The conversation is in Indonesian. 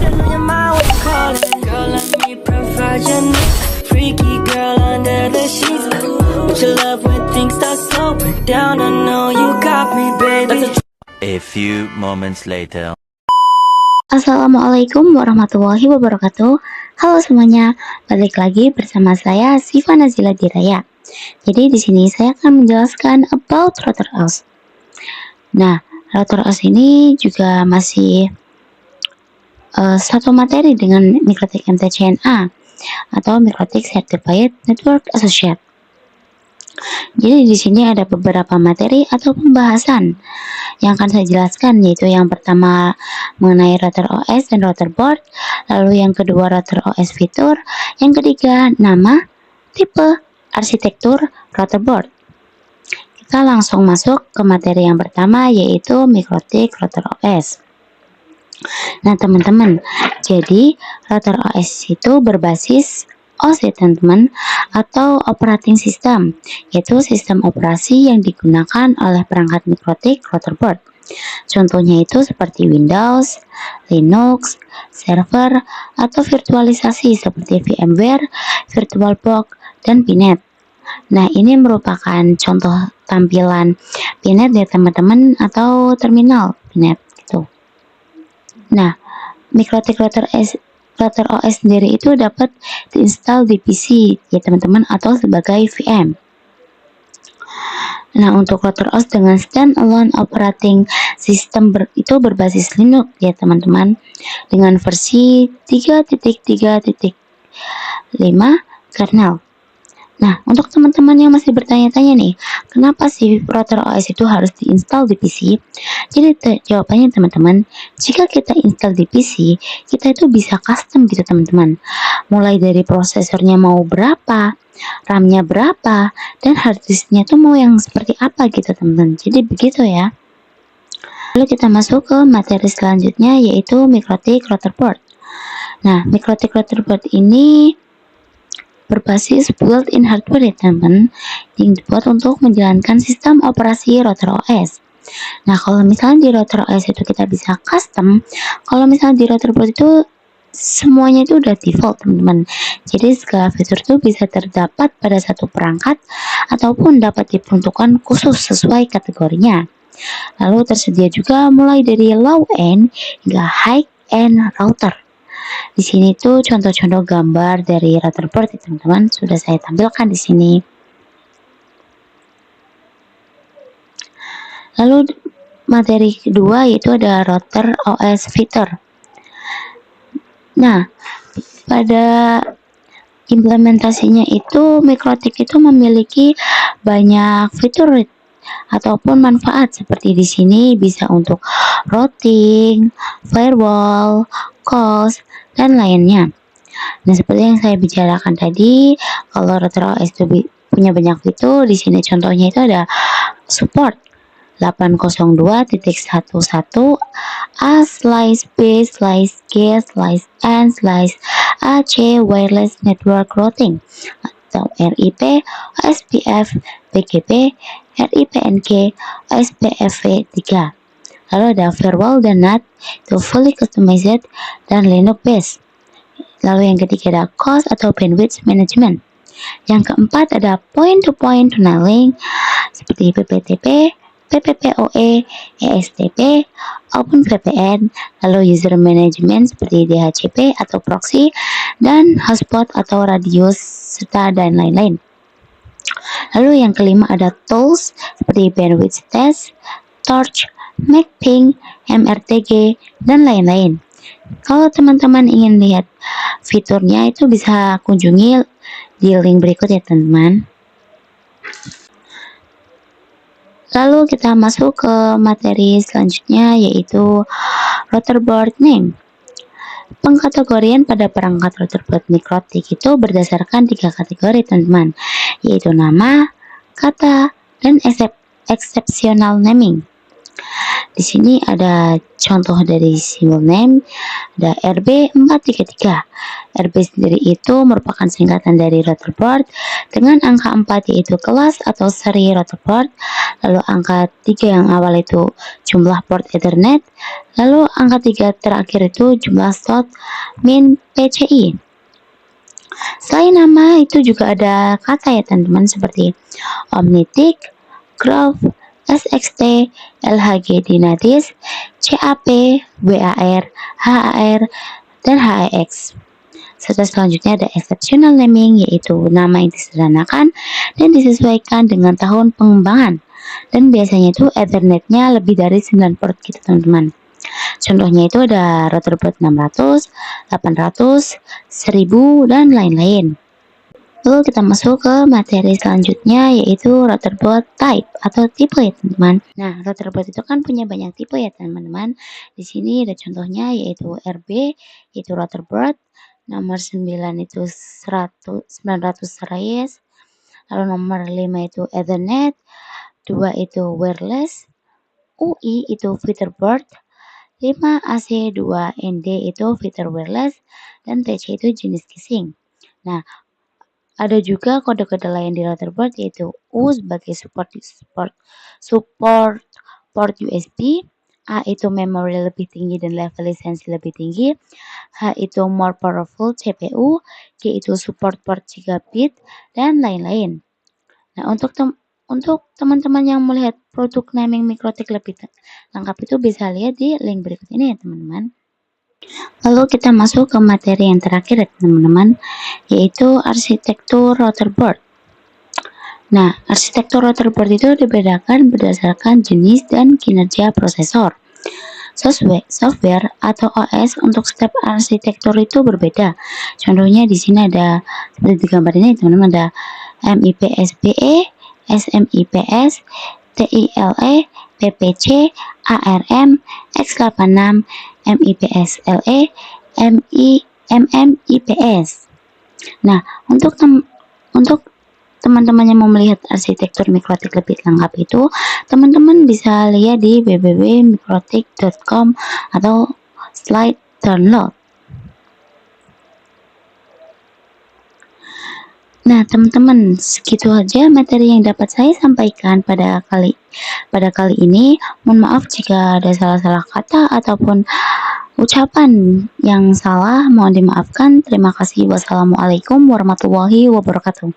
A few moments later. Assalamualaikum warahmatullahi wabarakatuh. Halo semuanya, balik lagi bersama saya Siva Nazila Diraya. Jadi di sini saya akan menjelaskan about router OS. Nah, router OS ini juga masih satu materi dengan MikroTik MTCNA atau MikroTik Certified Network Associate. Jadi di sini ada beberapa materi atau pembahasan yang akan saya jelaskan, yaitu yang pertama mengenai router OS dan router board, lalu yang kedua router OS fitur, yang ketiga nama, tipe, arsitektur router board. Kita langsung masuk ke materi yang pertama, yaitu MikroTik router OS. Nah teman-teman, jadi router OS itu berbasis OS ya teman-teman, atau operating system, yaitu sistem operasi yang digunakan oleh perangkat MikroTik router board. Contohnya itu seperti Windows, Linux, server, atau virtualisasi seperti VMware, VirtualBox, dan Pinet. Nah ini merupakan contoh tampilan Pinet ya teman-teman, atau terminal Pinet gitu. Nah MikroTik router OS sendiri itu dapat diinstal di PC ya teman-teman, atau sebagai VM. Nah untuk router OS dengan standalone operating system itu berbasis Linux ya teman-teman, dengan versi 3.3.5 kernel. Nah untuk teman-teman yang masih bertanya-tanya nih, kenapa sih router OS itu harus diinstal di PC? Jadi jawabannya teman-teman, jika kita install di PC, kita itu bisa custom gitu teman-teman. Mulai dari prosesornya mau berapa, RAM-nya berapa, dan harddisknya tuh mau yang seperti apa gitu teman-teman. Jadi begitu ya. Lalu kita masuk ke materi selanjutnya, yaitu MikroTik router board. Nah MikroTik router board ini berbasis built-in hardware ya teman-teman, yang dibuat untuk menjalankan sistem operasi router OS. Nah kalau misalnya di router OS itu kita bisa custom, kalau misalnya di router board itu semuanya itu udah default teman-teman. Jadi segala fitur itu bisa terdapat pada satu perangkat ataupun dapat diperuntukkan khusus sesuai kategorinya. Lalu tersedia juga mulai dari low end hingga high end router. Di sini tuh contoh-contoh gambar dari router board ya teman-teman, sudah saya tampilkan di sini. Lalu materi kedua yaitu ada router OS fitur. Nah, pada implementasinya itu MikroTik itu memiliki banyak fitur ataupun manfaat, seperti di sini bisa untuk routing, firewall, COS, dan lainnya. Nah seperti yang saya bicarakan tadi, kalau router OS itu punya banyak fitur, di sini contohnya itu ada support 802.11 A/B/G/N/AC wireless network routing atau RIP, OSPF, BGP, RIPNG, OSPF-V3. Lalu ada firewall dan NAT, itu fully customized dan Linux based. Lalu yang ketiga ada cost atau bandwidth management. Yang keempat ada point-to-point tunneling seperti PPTP, PPPoE, ESTP, OpenVPN, lalu user management seperti DHCP atau proxy, dan hotspot atau radius, serta dan lain-lain. Lalu yang kelima ada tools seperti bandwidth test, torch, MacPing, MRTG, dan lain-lain. Kalau teman-teman ingin lihat fiturnya itu bisa kunjungi di link berikut ya teman-teman. Lalu kita masuk ke materi selanjutnya, yaitu router board name. Pengkategorian pada perangkat router board MikroTik itu berdasarkan 3 kategori teman-teman, yaitu nama, kata, dan exceptional naming. Di sini ada contoh dari simbol name, ada RB433. RB sendiri itu merupakan singkatan dari Rutherford dengan angka 4 yaitu kelas atau seri Rutherford, lalu angka 3 yang awal itu jumlah port Ethernet, lalu angka 3 terakhir itu jumlah slot min PCI. Selain nama itu juga ada kata ya teman-teman seperti Omnitic, Graph, SXT, LHG Dynadis, CAP, WAR, HAR, dan HEX. Serta selanjutnya ada exceptional naming, yaitu nama yang disederhanakan dan disesuaikan dengan tahun pengembangan. Dan biasanya itu Ethernet-nya lebih dari 9 port gitu teman-teman. Contohnya itu ada Rutherford 600, 800, 1000, dan lain-lain. Lalu kita masuk ke materi selanjutnya yaitu Rutherford type atau tipe ya teman-teman. Nah, Rutherford itu kan punya banyak tipe ya teman-teman. Di sini ada contohnya yaitu RB, yaitu Rutherford, nomor 9 itu 900 series, lalu nomor 5 itu Ethernet, 2 itu wireless, UI itu Featherbird, 5 AC, 2 ND itu Feather wireless, dan TC itu jenis kissing. Nah, ada juga kode-kode lain di Rutherford yaitu U sebagai support port USB, A itu memori lebih tinggi dan level lisensi lebih tinggi, H itu more powerful CPU, G itu support port gigabit, dan lain-lain. Nah, untuk teman-teman yang melihat produk naming Mikrotik lebih lengkap itu bisa lihat di link berikut ini ya teman-teman. Lalu kita masuk ke materi yang terakhir ya teman-teman, yaitu arsitektur Rutherford. Nah, arsitektur Rutherford itu dibedakan berdasarkan jenis dan kinerja prosesor. Software atau OS untuk setiap arsitektur itu berbeda. Contohnya di sini ada seperti di gambar ini teman-teman, ada MIPS-BE, SMIPS, TILE, PPC, ARM, X86, MIPS-LE, MMIPS. Nah, untuk teman-teman yang mau melihat arsitektur Mikrotik lebih lengkap itu, teman-teman bisa lihat di www.mikrotik.com atau slide download. Nah, teman-teman, segitu aja materi yang dapat saya sampaikan pada kali ini. Mohon maaf jika ada salah-salah kata ataupun ucapan yang salah, mohon dimaafkan. Terima kasih. Wassalamualaikum warahmatullahi wabarakatuh.